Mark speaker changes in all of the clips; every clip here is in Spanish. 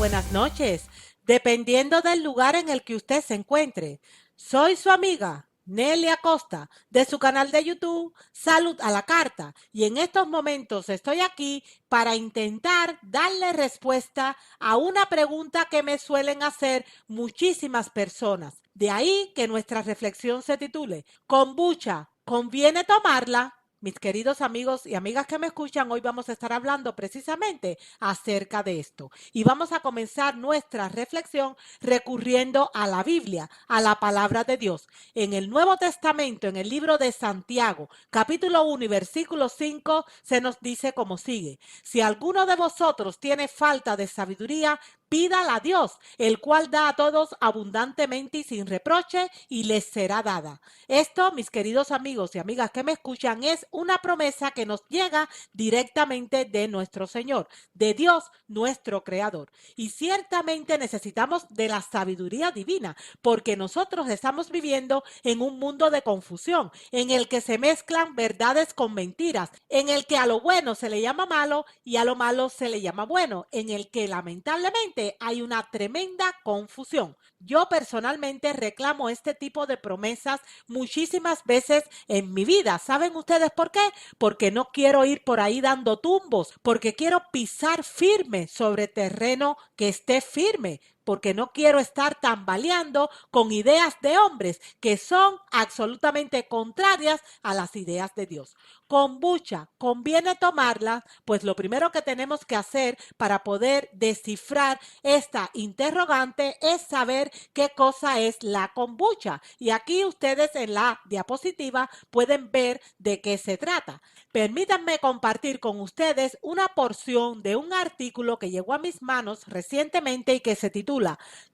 Speaker 1: buenas noches, dependiendo del lugar en el que usted se encuentre. Soy su amiga Nelly Acosta de su canal de YouTube Salud a la Carta y en estos momentos estoy aquí para intentar darle respuesta a una pregunta que me suelen hacer muchísimas personas. De ahí que nuestra reflexión se titule ¿Kombucha conviene tomarla? Mis queridos amigos y amigas que me escuchan, hoy vamos a estar hablando precisamente acerca de esto. Y vamos a comenzar nuestra reflexión recurriendo a la Biblia, a la palabra de Dios. En el Nuevo Testamento, en el libro de Santiago, capítulo 1 y versículo 5, se nos dice como sigue: si alguno de vosotros tiene falta de sabiduría, pídala a Dios, el cual da a todos abundantemente y sin reproche, y les será dada. Esto, mis queridos amigos y amigas que me escuchan, es una promesa que nos llega directamente de nuestro Señor, de Dios, nuestro Creador. Y ciertamente necesitamos de la sabiduría divina, porque nosotros estamos viviendo en un mundo de confusión, en el que se mezclan verdades con mentiras, en el que a lo bueno se le llama malo y a lo malo se le llama bueno, en el que lamentablemente hay una tremenda confusión. Yo personalmente reclamo este tipo de promesas muchísimas veces en mi vida. ¿Saben ustedes por qué? Porque no quiero ir por ahí dando tumbos, porque quiero pisar firme sobre terreno que esté firme, porque no quiero estar tambaleando con ideas de hombres que son absolutamente contrarias a las ideas de Dios. Kombucha, ¿conviene tomarla? Pues lo primero que tenemos que hacer para poder descifrar esta interrogante es saber qué cosa es la kombucha. Y aquí ustedes en la diapositiva pueden ver de qué se trata. Permítanme compartir con ustedes una porción de un artículo que llegó a mis manos recientemente y que se titula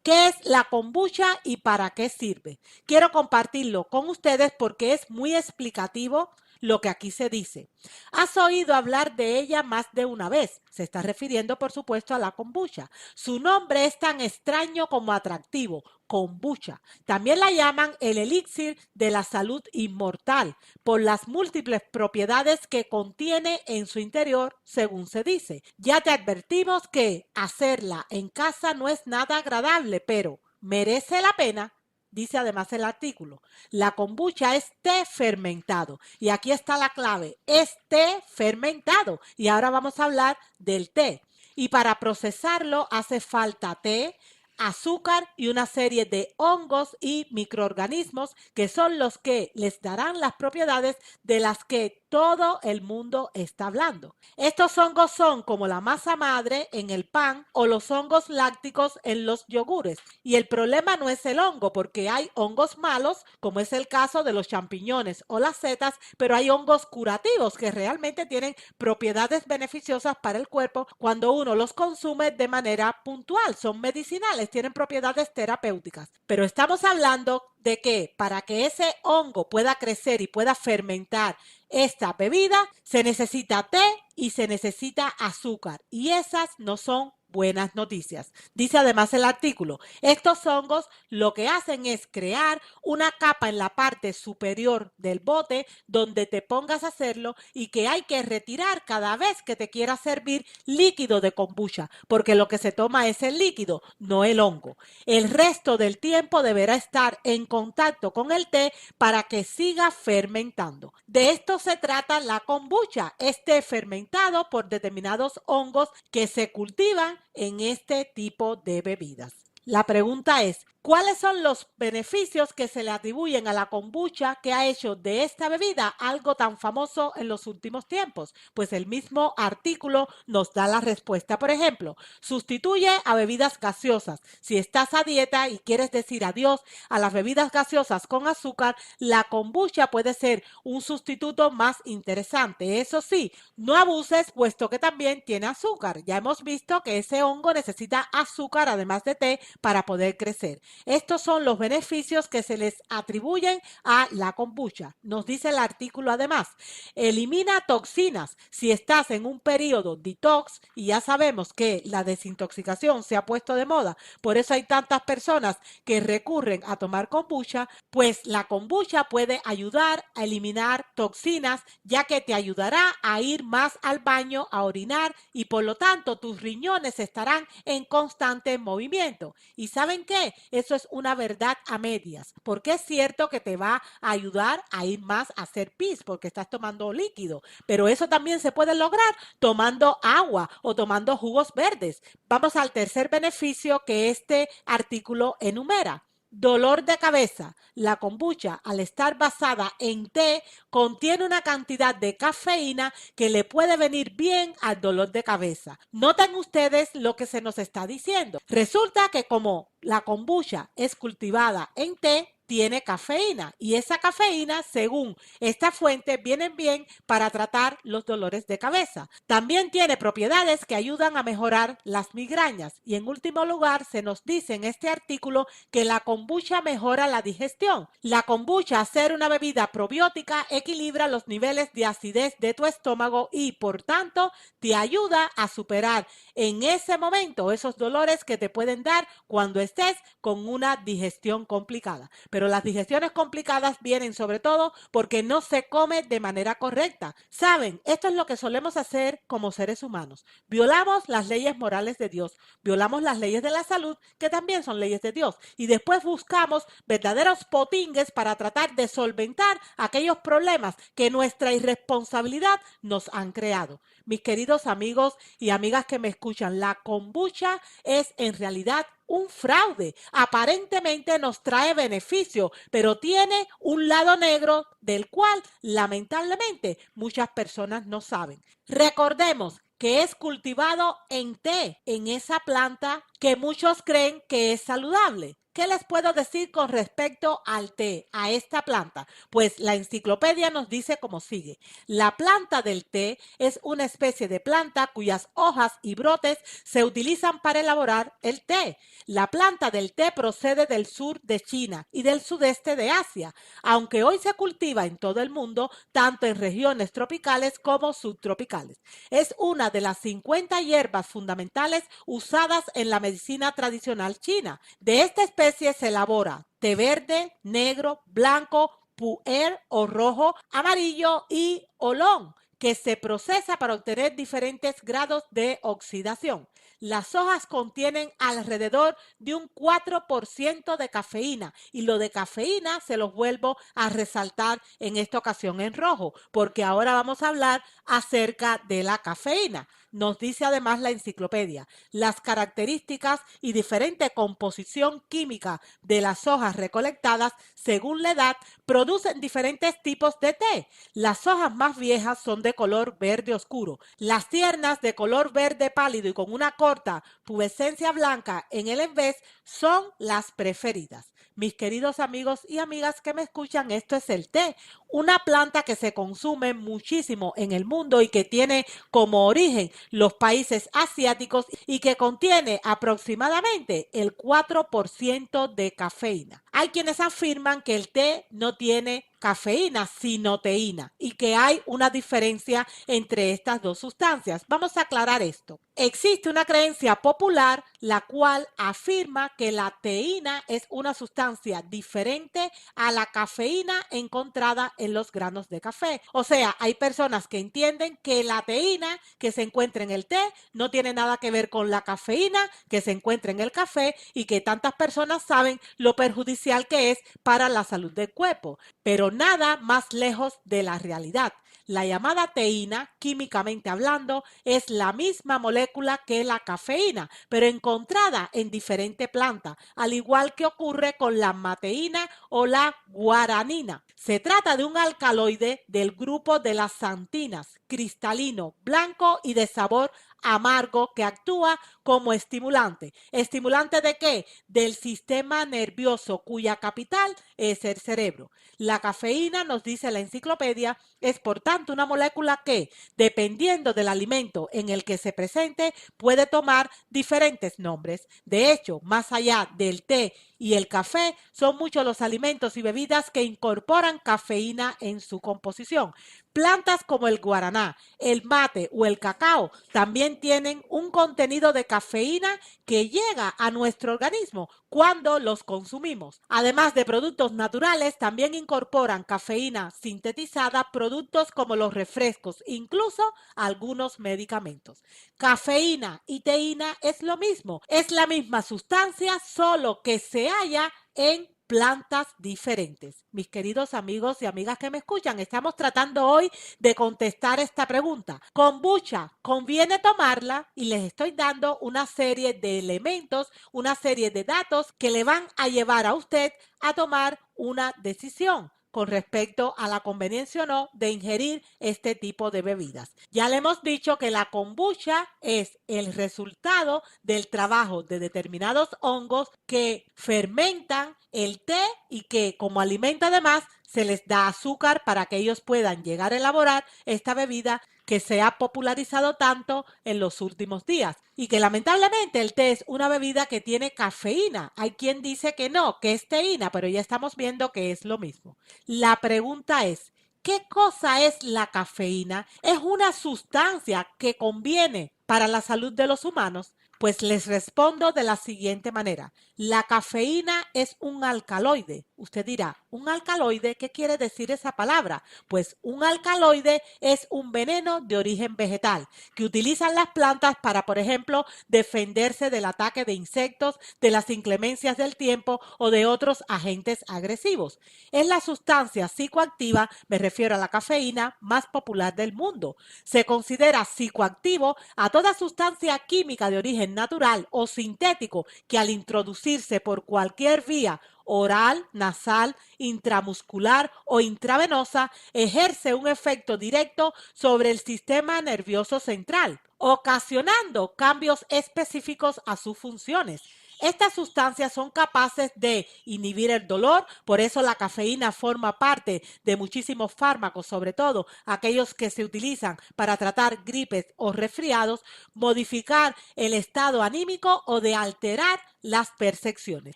Speaker 1: ¿Qué es la kombucha y para qué sirve? Quiero compartirlo con ustedes porque es muy explicativo lo que aquí se dice. Has oído hablar de ella más de una vez. Se está refiriendo, por supuesto, a la kombucha. Su nombre es tan extraño como atractivo, kombucha. También la llaman el elixir de la salud inmortal por las múltiples propiedades que contiene en su interior, según se dice. Ya te advertimos que hacerla en casa no es nada agradable, pero merece la pena. Dice además el artículo, la kombucha es té fermentado. Y aquí está la clave, es té fermentado. Y ahora vamos a hablar del té. Y para procesarlo hace falta té, azúcar y una serie de hongos y microorganismos que son los que les darán las propiedades de las que todo el mundo está hablando. Estos hongos son como la masa madre en el pan o los hongos lácticos en los yogures. Y el problema no es el hongo, porque hay hongos malos, como es el caso de los champiñones o las setas, pero hay hongos curativos que realmente tienen propiedades beneficiosas para el cuerpo cuando uno los consume de manera puntual. Son medicinales, tienen propiedades terapéuticas. Pero estamos hablando de que para que ese hongo pueda crecer y pueda fermentar esta bebida, se necesita té y se necesita azúcar. Y esas no son buenas noticias. Dice además el artículo, estos hongos lo que hacen es crear una capa en la parte superior del bote donde te pongas a hacerlo y que hay que retirar cada vez que te quieras servir líquido de kombucha, porque lo que se toma es el líquido, no el hongo. El resto del tiempo deberá estar en contacto con el té para que siga fermentando. De esto se trata la kombucha, este fermentado por determinados hongos que se cultivan en este tipo de bebidas. La pregunta es, ¿cuáles son los beneficios que se le atribuyen a la kombucha que ha hecho de esta bebida algo tan famoso en los últimos tiempos? Pues el mismo artículo nos da la respuesta. Por ejemplo, sustituye a bebidas gaseosas. Si estás a dieta y quieres decir adiós a las bebidas gaseosas con azúcar, la kombucha puede ser un sustituto más interesante. Eso sí, no abuses puesto que también tiene azúcar. Ya hemos visto que ese hongo necesita azúcar además de té para poder crecer. Estos son los beneficios que se les atribuyen a la kombucha. Nos dice el artículo además, elimina toxinas. Si estás en un periodo detox, y ya sabemos que la desintoxicación se ha puesto de moda, por eso hay tantas personas que recurren a tomar kombucha, pues la kombucha puede ayudar a eliminar toxinas, ya que te ayudará a ir más al baño, a orinar, y por lo tanto tus riñones estarán en constante movimiento. ¿Y saben qué? Eso es una verdad a medias, porque es cierto que te va a ayudar a ir más a hacer pis, porque estás tomando líquido, pero eso también se puede lograr tomando agua o tomando jugos verdes. Vamos al tercer beneficio que este artículo enumera. Dolor de cabeza. La kombucha, al estar basada en té, contiene una cantidad de cafeína que le puede venir bien al dolor de cabeza. Noten ustedes lo que se nos está diciendo. Resulta que como la kombucha es cultivada en té, tiene cafeína y esa cafeína, según esta fuente, viene bien para tratar los dolores de cabeza. También tiene propiedades que ayudan a mejorar las migrañas y en último lugar se nos dice en este artículo que la kombucha mejora la digestión. La kombucha, al ser una bebida probiótica, equilibra los niveles de acidez de tu estómago y por tanto te ayuda a superar en ese momento esos dolores que te pueden dar cuando estés con una digestión complicada. Pero las digestiones complicadas vienen sobre todo porque no se come de manera correcta. Saben, esto es lo que solemos hacer como seres humanos. Violamos las leyes morales de Dios, violamos las leyes de la salud, que también son leyes de Dios, y después buscamos verdaderos potingues para tratar de solventar aquellos problemas que nuestra irresponsabilidad nos han creado. Mis queridos amigos y amigas que me escuchan, la kombucha es en realidad un fraude. Aparentemente nos trae beneficio, pero tiene un lado negro del cual lamentablemente muchas personas no saben. Recordemos que es cultivado en té, en esa planta que muchos creen que es saludable. ¿Qué les puedo decir con respecto al té, a esta planta? Pues la enciclopedia nos dice como sigue. La planta del té es una especie de planta cuyas hojas y brotes se utilizan para elaborar el té. La planta del té procede del sur de China y del sudeste de Asia, aunque hoy se cultiva en todo el mundo, tanto en regiones tropicales como subtropicales. Es una de las 50 hierbas fundamentales usadas en la medicina tradicional china. De esta especie se elabora té verde, negro, blanco, pu'er o rojo, amarillo y oolong, que se procesa para obtener diferentes grados de oxidación. Las hojas contienen alrededor de un 4% de cafeína y lo de cafeína se los vuelvo a resaltar en esta ocasión en rojo, porque ahora vamos a hablar acerca de la cafeína. Nos dice además la enciclopedia, las características y diferente composición química de las hojas recolectadas según la edad producen diferentes tipos de té. Las hojas más viejas son de color verde oscuro, las tiernas de color verde pálido y con una corta pubescencia blanca en el envés son las preferidas. Mis queridos amigos y amigas que me escuchan, esto es el té, una planta que se consume muchísimo en el mundo y que tiene como origen los países asiáticos y que contiene aproximadamente el 4% de cafeína. Hay quienes afirman que el té no tiene cafeína, sino teína, y que hay una diferencia entre estas dos sustancias. Vamos a aclarar esto. Existe una creencia popular la cual afirma que la teína es una sustancia diferente a la cafeína encontrada en los granos de café. O sea, hay personas que entienden que la teína que se encuentra en el té no tiene nada que ver con la cafeína que se encuentra en el café y que tantas personas saben lo perjudicial que es para la salud del cuerpo. Pero nada más lejos de la realidad. La llamada teína, químicamente hablando, es la misma molécula que la cafeína, pero encontrada en diferente planta, al igual que ocurre con la mateína o la guaranina. Se trata de un alcaloide del grupo de las xantinas, cristalino, blanco y de sabor amargo que actúa como estimulante. ¿Estimulante de qué? Del sistema nervioso cuya capital es el cerebro. La cafeína, nos dice la enciclopedia, es por tanto una molécula que, dependiendo del alimento en el que se presente, puede tomar diferentes nombres. De hecho, más allá del té y el café son muchos los alimentos y bebidas que incorporan cafeína en su composición. Plantas como el guaraná, el mate o el cacao también tienen un contenido de cafeína que llega a nuestro organismo cuando los consumimos. Además de productos naturales, también incorporan cafeína sintetizada productos como los refrescos, incluso algunos medicamentos. Cafeína y teína es lo mismo, es la misma sustancia, solo que se halla en plantas diferentes. Mis queridos amigos y amigas que me escuchan, estamos tratando hoy de contestar esta pregunta. Kombucha, ¿conviene tomarla? Y les estoy dando una serie de elementos, una serie de datos que le van a llevar a usted a tomar una decisión con respecto a la conveniencia o no de ingerir este tipo de bebidas. Ya le hemos dicho que la kombucha es el resultado del trabajo de determinados hongos que fermentan el té y que como alimento además se les da azúcar para que ellos puedan llegar a elaborar esta bebida que se ha popularizado tanto en los últimos días y que lamentablemente el té es una bebida que tiene cafeína. Hay quien dice que no, que es teína, pero ya estamos viendo que es lo mismo. La pregunta es, ¿qué cosa es la cafeína? ¿Es una sustancia que conviene para la salud de los humanos? Pues les respondo de la siguiente manera. La cafeína es un alcaloide. Usted dirá, ¿un alcaloide? ¿Qué quiere decir esa palabra? Pues un alcaloide es un veneno de origen vegetal que utilizan las plantas para, por ejemplo, defenderse del ataque de insectos, de las inclemencias del tiempo o de otros agentes agresivos. Es la sustancia psicoactiva, me refiero a la cafeína, más popular del mundo. Se considera psicoactivo a toda sustancia química de origen natural o sintético que al introducirse por cualquier vía oral, nasal, intramuscular o intravenosa ejerce un efecto directo sobre el sistema nervioso central, ocasionando cambios específicos a sus funciones. Estas sustancias son capaces de inhibir el dolor, por eso la cafeína forma parte de muchísimos fármacos, sobre todo aquellos que se utilizan para tratar gripes o resfriados, modificar el estado anímico o de alterar las percepciones.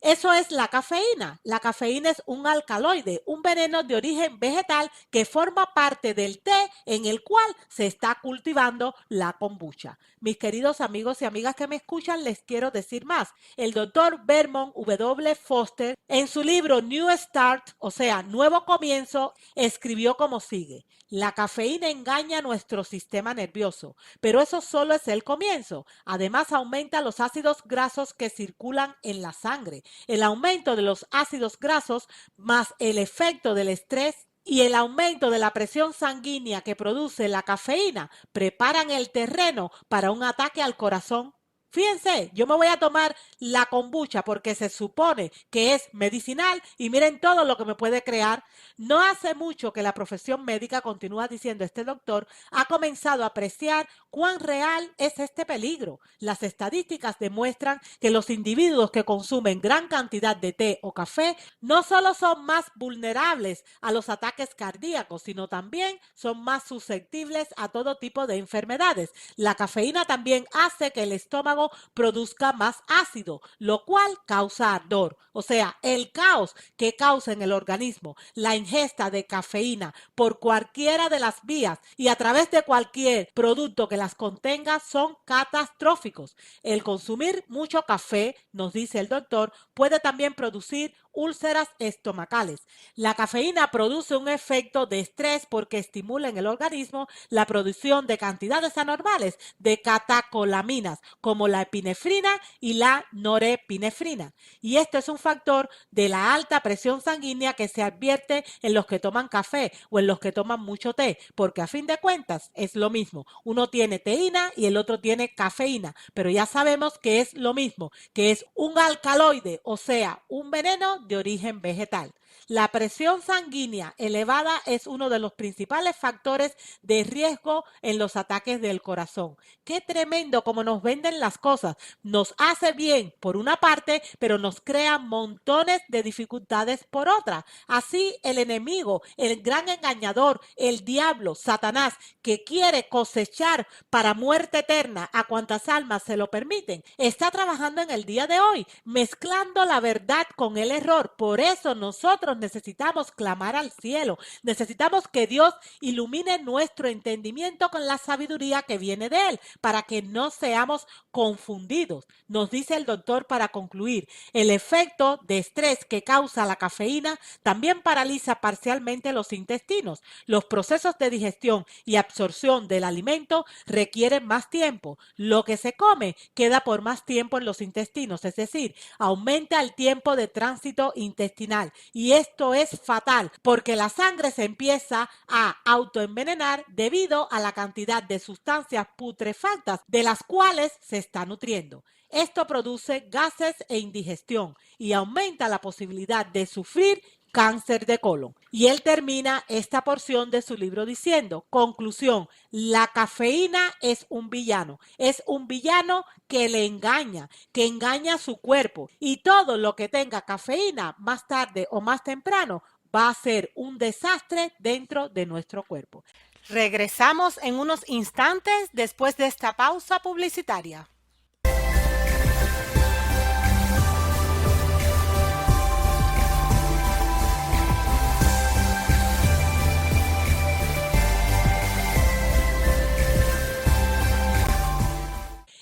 Speaker 1: Eso es la cafeína. La cafeína es un alcaloide, un veneno de origen vegetal que forma parte del té en el cual se está cultivando la kombucha. Mis queridos amigos y amigas que me escuchan, les quiero decir más. El doctor Vermont W. Foster, en su libro New Start, o sea, Nuevo Comienzo, escribió como sigue. La cafeína engaña nuestro sistema nervioso, pero eso solo es el comienzo. Además, aumenta los ácidos grasos que circulan en la sangre. El aumento de los ácidos grasos más el efecto del estrés y el aumento de la presión sanguínea que produce la cafeína preparan el terreno para un ataque al corazón. Fíjense, yo me voy a tomar la kombucha porque se supone que es medicinal y miren todo lo que me puede crear. No hace mucho que la profesión médica, continúa diciendo este doctor, ha comenzado a apreciar cuán real es este peligro. Las estadísticas demuestran que los individuos que consumen gran cantidad de té o café no solo son más vulnerables a los ataques cardíacos, sino también son más susceptibles a todo tipo de enfermedades. La cafeína también hace que el estómago produzca más ácido, lo cual causa ardor. O sea, el caos que causa en el organismo la ingesta de cafeína por cualquiera de las vías y a través de cualquier producto que las contenga son catastróficos. El consumir mucho café, nos dice el doctor, puede también producir úlceras estomacales. La cafeína produce un efecto de estrés porque estimula en el organismo la producción de cantidades anormales de catecolaminas como la epinefrina y la norepinefrina. Y esto es un factor de la alta presión sanguínea que se advierte en los que toman café o en los que toman mucho té, porque a fin de cuentas es lo mismo. Uno tiene teína y el otro tiene cafeína, pero ya sabemos que es lo mismo, que es un alcaloide, o sea, un veneno de origen vegetal. La presión sanguínea elevada es uno de los principales factores de riesgo en los ataques del corazón. Qué tremendo como nos venden las cosas. Nos hace bien por una parte, pero nos crea montones de dificultades por otra. Así el enemigo, el gran engañador, el diablo, Satanás, que quiere cosechar para muerte eterna a cuantas almas se lo permiten, está trabajando en el día de hoy, mezclando la verdad con el error. Por eso nosotros necesitamos clamar al cielo, necesitamos que Dios ilumine nuestro entendimiento con la sabiduría que viene de Él, para que no seamos confundidos. Nos dice el doctor para concluir, el efecto de estrés que causa la cafeína también paraliza parcialmente los intestinos. Los procesos de digestión y absorción del alimento requieren más tiempo. Lo que se come queda por más tiempo en los intestinos, es decir, aumenta el tiempo de tránsito intestinal. Y esto es fatal porque la sangre se empieza a autoenvenenar debido a la cantidad de sustancias putrefactas de las cuales se está nutriendo. Esto produce gases e indigestión y aumenta la posibilidad de sufrir cáncer de colon. Y él termina esta porción de su libro diciendo, conclusión, la cafeína es un villano que le engaña, que engaña a su cuerpo, y todo lo que tenga cafeína más tarde o más temprano va a ser un desastre dentro de nuestro cuerpo. Regresamos en unos instantes después de esta pausa publicitaria.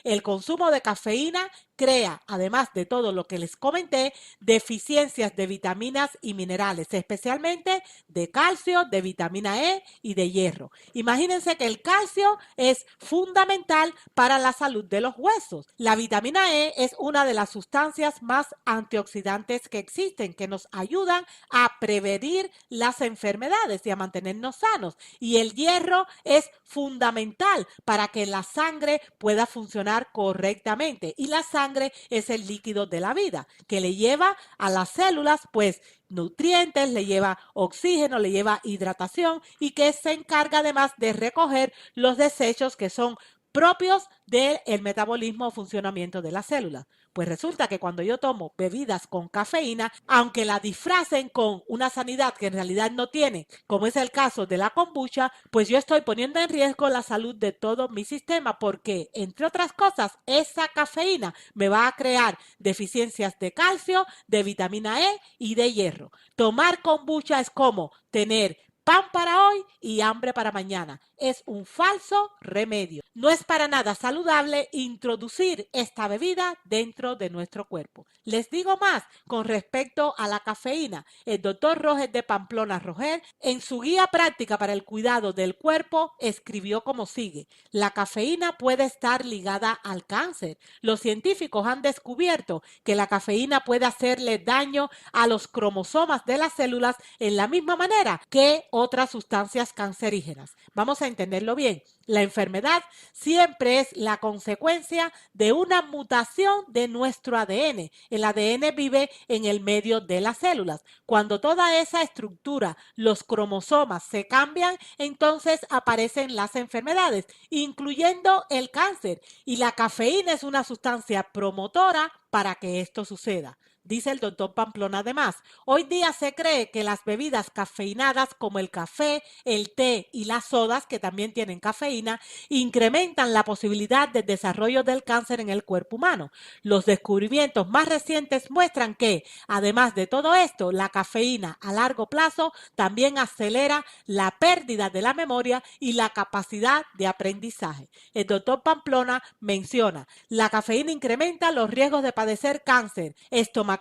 Speaker 1: El consumo de cafeína crea, además de todo lo que les comenté, deficiencias de vitaminas y minerales, especialmente de calcio, de vitamina E y de hierro. Imagínense que el calcio es fundamental para la salud de los huesos. La vitamina E es una de las sustancias más antioxidantes que existen, que nos ayudan a prevenir las enfermedades y a mantenernos sanos. Y el hierro es fundamental para que la sangre pueda funcionar correctamente. Y la sangre es el líquido de la vida, que le lleva a las células, pues, nutrientes, le lleva oxígeno, le lleva hidratación y que se encarga además de recoger los desechos que son propios del metabolismo o funcionamiento de las células. Pues resulta que cuando yo tomo bebidas con cafeína, aunque la disfracen con una sanidad que en realidad no tiene, como es el caso de la kombucha, pues yo estoy poniendo en riesgo la salud de todo mi sistema porque, entre otras cosas, esa cafeína me va a crear deficiencias de calcio, de vitamina E y de hierro. Tomar kombucha es como tener pan para hoy y hambre para mañana. Es un falso remedio. No es para nada saludable introducir esta bebida dentro de nuestro cuerpo. Les digo más con respecto a la cafeína. El doctor Roger de Pamplona Roger, en su guía práctica para el cuidado del cuerpo, escribió como sigue. La cafeína puede estar ligada al cáncer. Los científicos han descubierto que la cafeína puede hacerle daño a los cromosomas de las células en la misma manera que otras sustancias cancerígenas. Vamos a entenderlo bien. La enfermedad siempre es la consecuencia de una mutación de nuestro ADN. El ADN vive en el medio de las células. Cuando toda esa estructura, los cromosomas se cambian, entonces aparecen las enfermedades, incluyendo el cáncer. Y la cafeína es una sustancia promotora para que esto suceda. Dice el doctor Pamplona además, hoy día se cree que las bebidas cafeinadas como el café, el té y las sodas, que también tienen cafeína, incrementan la posibilidad de desarrollo del cáncer en el cuerpo humano. Los descubrimientos más recientes muestran que, además de todo esto, la cafeína a largo plazo también acelera la pérdida de la memoria y la capacidad de aprendizaje. El doctor Pamplona menciona, la cafeína incrementa los riesgos de padecer cáncer estomacal,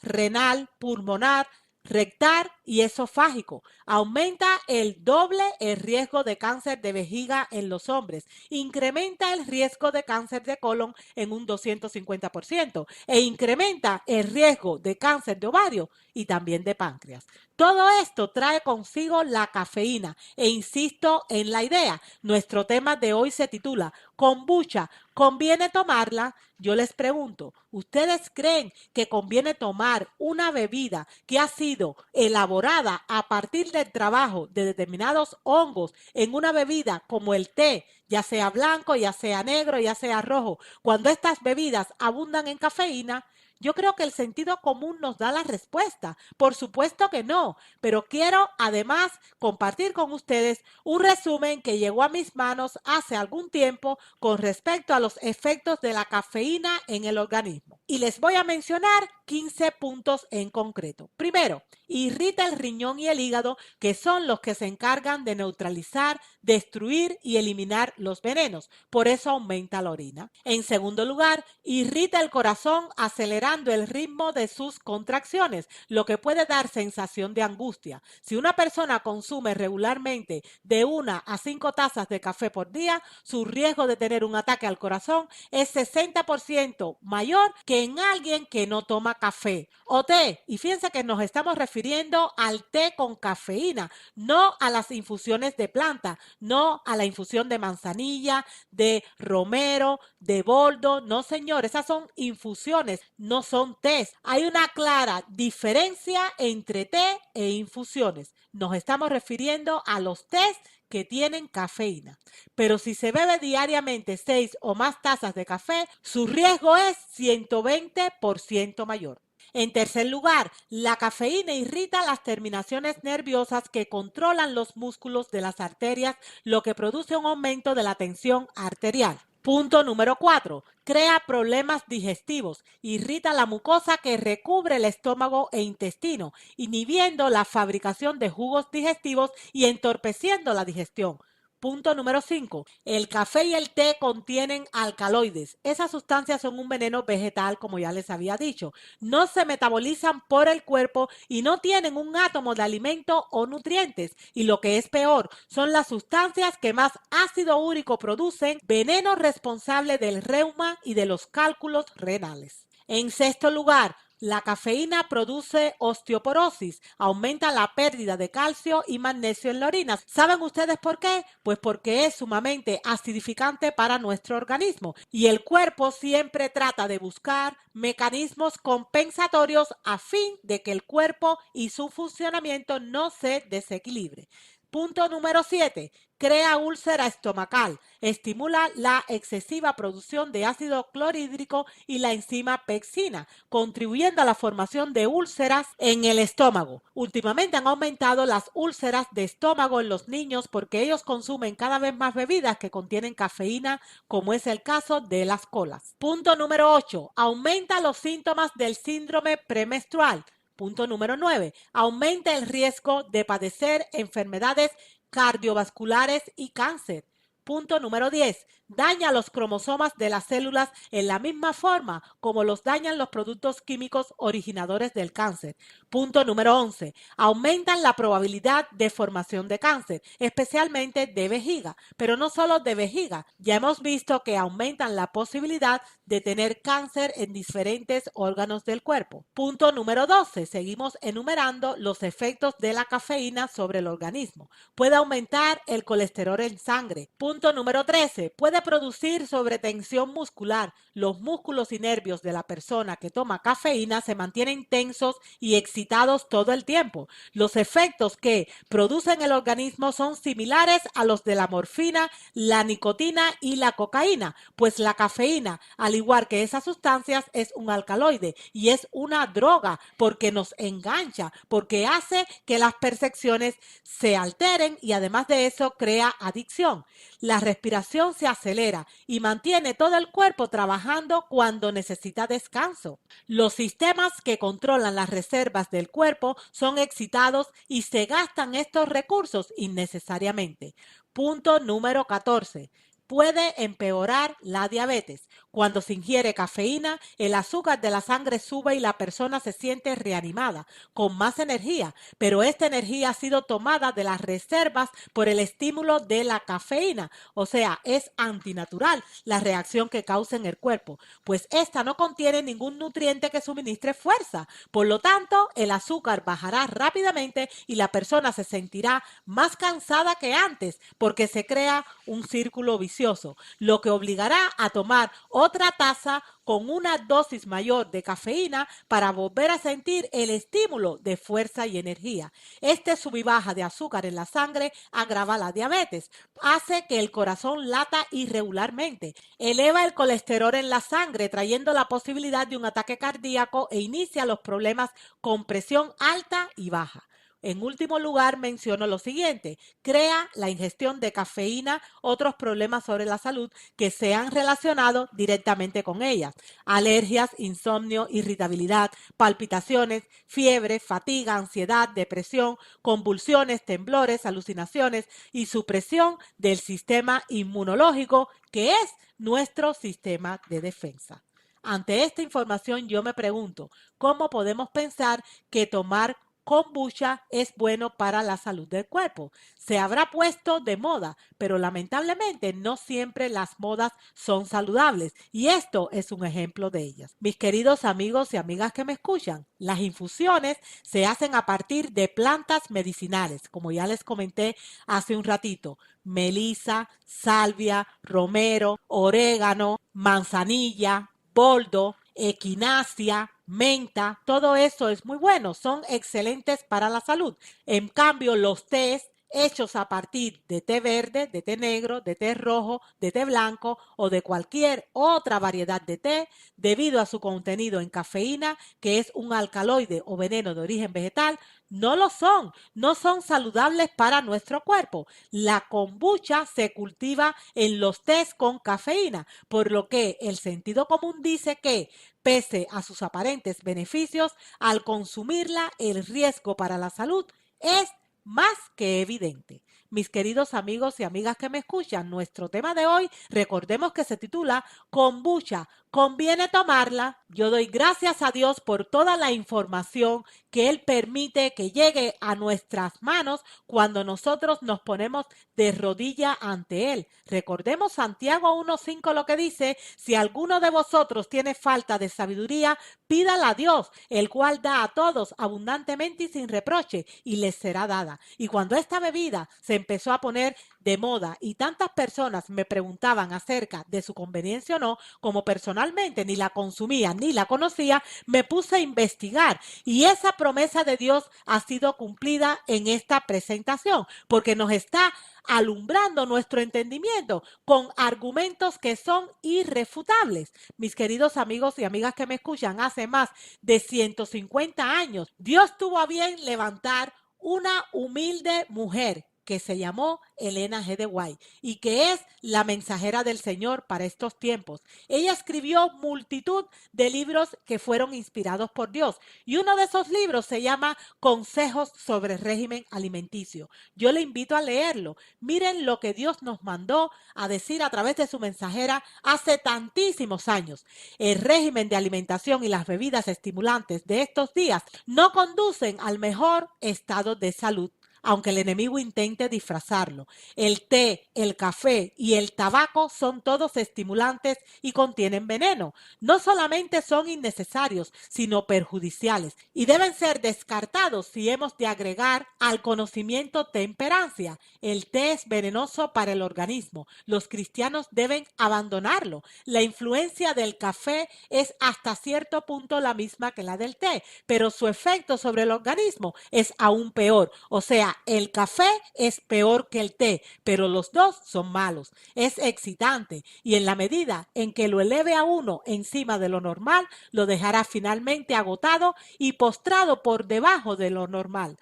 Speaker 1: renal, pulmonar, rectal y esofágico. Aumenta el doble el riesgo de cáncer de vejiga en los hombres. Incrementa el riesgo de cáncer de colon en un 250% e incrementa el riesgo de cáncer de ovario y también de páncreas. Todo esto trae consigo la cafeína e insisto en la idea. Nuestro tema de hoy se titula Kombucha, ¿conviene tomarla? Yo les pregunto, ¿ustedes creen que conviene tomar una bebida que ha sido elaborada a partir del trabajo de determinados hongos en una bebida como el té, ya sea blanco, ya sea negro, ya sea rojo, cuando estas bebidas abundan en cafeína? Yo creo que el sentido común nos da la respuesta. Por supuesto que no, pero quiero además compartir con ustedes un resumen que llegó a mis manos hace algún tiempo con respecto a los efectos de la cafeína en el organismo. Y les voy a mencionar 15 puntos en concreto. Primero, irrita el riñón y el hígado, que son los que se encargan de neutralizar, destruir y eliminar los venenos. Por eso aumenta la orina. En segundo lugar, irrita el corazón acelerando el ritmo de sus contracciones, lo que puede dar sensación de angustia. Si una persona consume regularmente de 1 a 5 tazas de café por día, su riesgo de tener un ataque al corazón es 60% mayor que en alguien que no toma café o té. Y fíjense que nos estamos refiriendo al té con cafeína, no a las infusiones de planta, no a la infusión de manzanilla, de romero, de boldo. No, señor, esas son infusiones, no son tés. Hay una clara diferencia entre té e infusiones. Nos estamos refiriendo a los tés que tienen cafeína. Pero si se bebe diariamente 6 o más tazas de café, su riesgo es 120% mayor. En tercer lugar, la cafeína irrita las terminaciones nerviosas que controlan los músculos de las arterias, lo que produce un aumento de la tensión arterial. Punto número 4. Crea problemas digestivos. Irrita la mucosa que recubre el estómago e intestino, inhibiendo la fabricación de jugos digestivos y entorpeciendo la digestión. Punto número 5. El café y el té contienen alcaloides. Esas sustancias son un veneno vegetal, como ya les había dicho. No se metabolizan por el cuerpo y no tienen un átomo de alimento o nutrientes. Y lo que es peor, son las sustancias que más ácido úrico producen, veneno responsable del reuma y de los cálculos renales. En sexto lugar, la cafeína produce osteoporosis, aumenta la pérdida de calcio y magnesio en la orina. ¿Saben ustedes por qué? Pues porque es sumamente acidificante para nuestro organismo y el cuerpo siempre trata de buscar mecanismos compensatorios a fin de que el cuerpo y su funcionamiento no se desequilibre. Punto número 7. Crea úlcera estomacal, estimula la excesiva producción de ácido clorhídrico y la enzima pexina, contribuyendo a la formación de úlceras en el estómago. Últimamente han aumentado las úlceras de estómago en los niños porque ellos consumen cada vez más bebidas que contienen cafeína, como es el caso de las colas. Punto número 8. Aumenta los síntomas del síndrome premenstrual. Punto número 9. Aumenta el riesgo de padecer enfermedades cardiovasculares y cáncer. Punto número 10. Daña los cromosomas de las células en la misma forma como los dañan los productos químicos originadores del cáncer. Punto número 11. Aumentan la probabilidad de formación de cáncer, especialmente de vejiga, pero no solo de vejiga. Ya hemos visto que aumentan la posibilidad de tener cáncer en diferentes órganos del cuerpo. Punto número 12. Seguimos enumerando los efectos de la cafeína sobre el organismo. Puede aumentar el colesterol en sangre. Punto número 13. Puede producir sobretensión muscular. Los músculos y nervios de la persona que toma cafeína se mantienen tensos y excitados todo el tiempo. Los efectos que produce en el organismo son similares a los de la morfina, la nicotina y la cocaína, pues la cafeína, al igual que esas sustancias, es un alcaloide y es una droga porque nos engancha, porque hace que las percepciones se alteren y además de eso crea adicción. La respiración se acelera y mantiene todo el cuerpo trabajando cuando necesita descanso. Los sistemas que controlan las reservas del cuerpo son excitados y se gastan estos recursos innecesariamente. Punto número 14. puede empeorar la diabetes. Cuando se ingiere cafeína, el azúcar de la sangre sube y la persona se siente reanimada, con más energía, pero esta energía ha sido tomada de las reservas por el estímulo de la cafeína, o sea, es antinatural la reacción que causa en el cuerpo, pues esta no contiene ningún nutriente que suministre fuerza. Por lo tanto, el azúcar bajará rápidamente y la persona se sentirá más cansada que antes, porque se crea un círculo vicioso, lo que obligará a tomar otra taza con una dosis mayor de cafeína para volver a sentir el estímulo de fuerza y energía. Este sub y baja de azúcar en la sangre agrava la diabetes, hace que el corazón lata irregularmente, eleva el colesterol en la sangre, trayendo la posibilidad de un ataque cardíaco e inicia los problemas con presión alta y baja. En último lugar, menciono lo siguiente: crea la ingestión de cafeína otros problemas sobre la salud que se han relacionado directamente con ellas: alergias, insomnio, irritabilidad, palpitaciones, fiebre, fatiga, ansiedad, depresión, convulsiones, temblores, alucinaciones y supresión del sistema inmunológico, que es nuestro sistema de defensa. Ante esta información yo me pregunto, ¿cómo podemos pensar que tomar kombucha es bueno para la salud del cuerpo? Se habrá puesto de moda, pero lamentablemente no siempre las modas son saludables y esto es un ejemplo de ellas. Mis queridos amigos y amigas que me escuchan, las infusiones se hacen a partir de plantas medicinales, como ya les comenté hace un ratito: melisa, salvia, romero, orégano, manzanilla, boldo, equinacia, menta. Todo eso es muy bueno, son excelentes para la salud. En cambio, los tés hechos a partir de té verde, de té negro, de té rojo, de té blanco o de cualquier otra variedad de té, debido a su contenido en cafeína, que es un alcaloide o veneno de origen vegetal, no lo son, no son saludables para nuestro cuerpo. La kombucha se cultiva en los tés con cafeína, por lo que el sentido común dice que, pese a sus aparentes beneficios, al consumirla el riesgo para la salud es más que evidente. Mis queridos amigos y amigas que me escuchan, nuestro tema de hoy, recordemos que se titula Kombucha. ¿Conviene tomarla? Yo doy gracias a Dios por toda la información que Él permite que llegue a nuestras manos cuando nosotros nos ponemos de rodilla ante Él. Recordemos Santiago 1:5, lo que dice: si alguno de vosotros tiene falta de sabiduría, pídala a Dios, el cual da a todos abundantemente y sin reproche, y les será dada. Y cuando esta bebida se empezó a poner de moda y tantas personas me preguntaban acerca de su conveniencia o no, como personalmente ni la consumía ni la conocía, me puse a investigar y esa promesa de Dios ha sido cumplida en esta presentación, porque nos está alumbrando nuestro entendimiento con argumentos que son irrefutables. Mis queridos amigos y amigas que me escuchan, hace más de 150 años, Dios tuvo a bien levantar una humilde mujer que se llamó Elena G. de White y que es la mensajera del Señor para estos tiempos. Ella escribió multitud de libros que fueron inspirados por Dios y uno de esos libros se llama Consejos sobre régimen alimenticio. Yo le invito a leerlo. Miren lo que Dios nos mandó a decir a través de su mensajera hace tantísimos años. El régimen de alimentación y las bebidas estimulantes de estos días no conducen al mejor estado de salud, aunque el enemigo intente disfrazarlo. El té, el café y el tabaco son todos estimulantes y contienen veneno. No solamente son innecesarios, sino perjudiciales y deben ser descartados si hemos de agregar al conocimiento temperancia. El té es venenoso para el organismo. Los cristianos deben abandonarlo. La influencia del café es hasta cierto punto la misma que la del té, pero su efecto sobre el organismo es aún peor. O sea, el café es peor que el té, pero los dos son malos. Es excitante y en la medida en que lo eleve a uno encima de lo normal, lo dejará finalmente agotado y postrado por debajo de lo normal.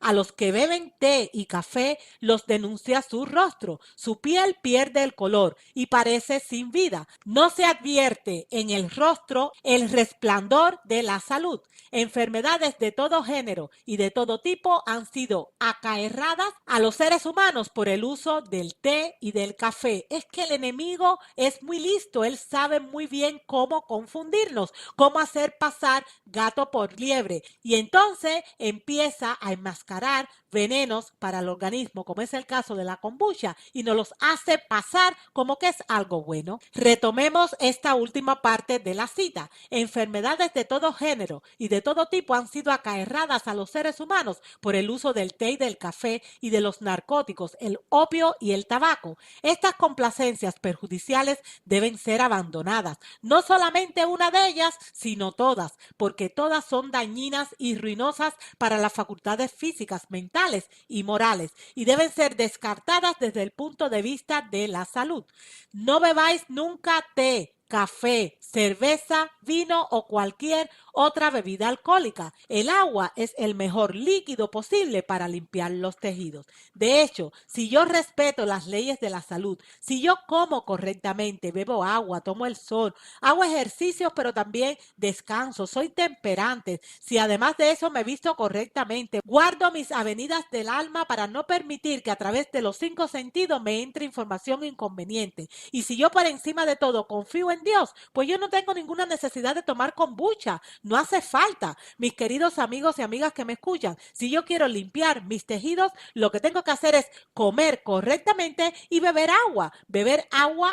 Speaker 1: A los que beben té y café los denuncia su rostro, su piel pierde el color y parece sin vida. No se advierte en el rostro el resplandor de la salud. Enfermedades de todo género y de todo tipo han sido acaerradas a los seres humanos por el uso del té y del café. Es que el enemigo es muy listo, él sabe muy bien cómo confundirnos, cómo hacer pasar gato por liebre y entonces empieza a enmascarar venenos para el organismo, como es el caso de la kombucha, y nos los hace pasar como que es algo bueno. Retomemos esta última parte de la cita. Enfermedades de todo género y de todo tipo han sido acaerradas a los seres humanos por el uso del té y del café y de los narcóticos, el opio y el tabaco. Estas complacencias perjudiciales deben ser abandonadas. No solamente una de ellas, sino todas, porque todas son dañinas y ruinosas para las facultades físicas, mentales y morales, y deben ser descartadas desde el punto de vista de la salud. No bebáis nunca té, café, cerveza, vino o cualquier otra bebida alcohólica. El agua es el mejor líquido posible para limpiar los tejidos. De hecho, si yo respeto las leyes de la salud, si yo como correctamente, bebo agua, tomo el sol, hago ejercicios, pero también descanso, soy temperante, si además de eso me visto correctamente, guardo mis avenidas del alma para no permitir que a través de los 5 sentidos me entre información inconveniente. Y si yo por encima de todo confío en Dios, pues yo no tengo ninguna necesidad de tomar kombucha, no hace falta. Mis queridos amigos y amigas que me escuchan, si yo quiero limpiar mis tejidos, lo que tengo que hacer es comer correctamente y beber agua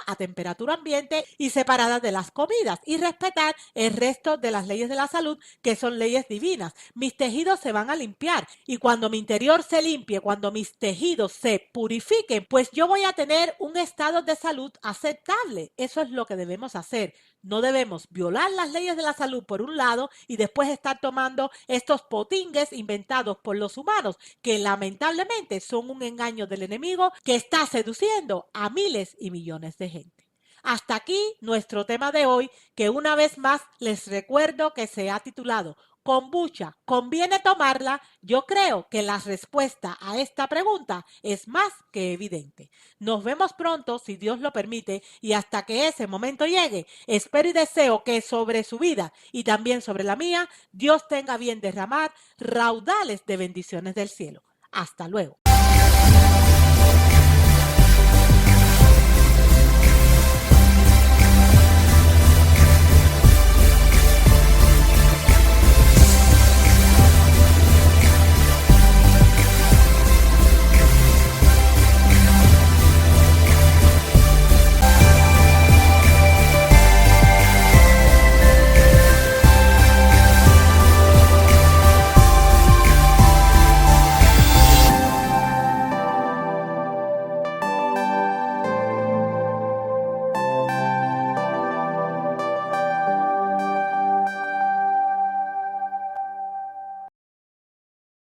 Speaker 1: a temperatura ambiente y separada de las comidas y respetar el resto de las leyes de la salud que son leyes divinas. Mis tejidos se van a limpiar y cuando mi interior se limpie, cuando mis tejidos se purifiquen, pues yo voy a tener un estado de salud aceptable. Eso es lo que debemos hacer. No debemos violar las leyes de la salud por un lado y después estar tomando estos potingues inventados por los humanos que lamentablemente son un engaño del enemigo que está seduciendo a miles y millones de gente. Hasta aquí nuestro tema de hoy, que una vez más les recuerdo que se ha titulado Kombucha, ¿conviene tomarla? Yo creo que la respuesta a esta pregunta es más que evidente. Nos vemos pronto, si Dios lo permite, y hasta que ese momento llegue, espero y deseo que sobre su vida y también sobre la mía, Dios tenga bien derramar raudales de bendiciones del cielo. Hasta luego.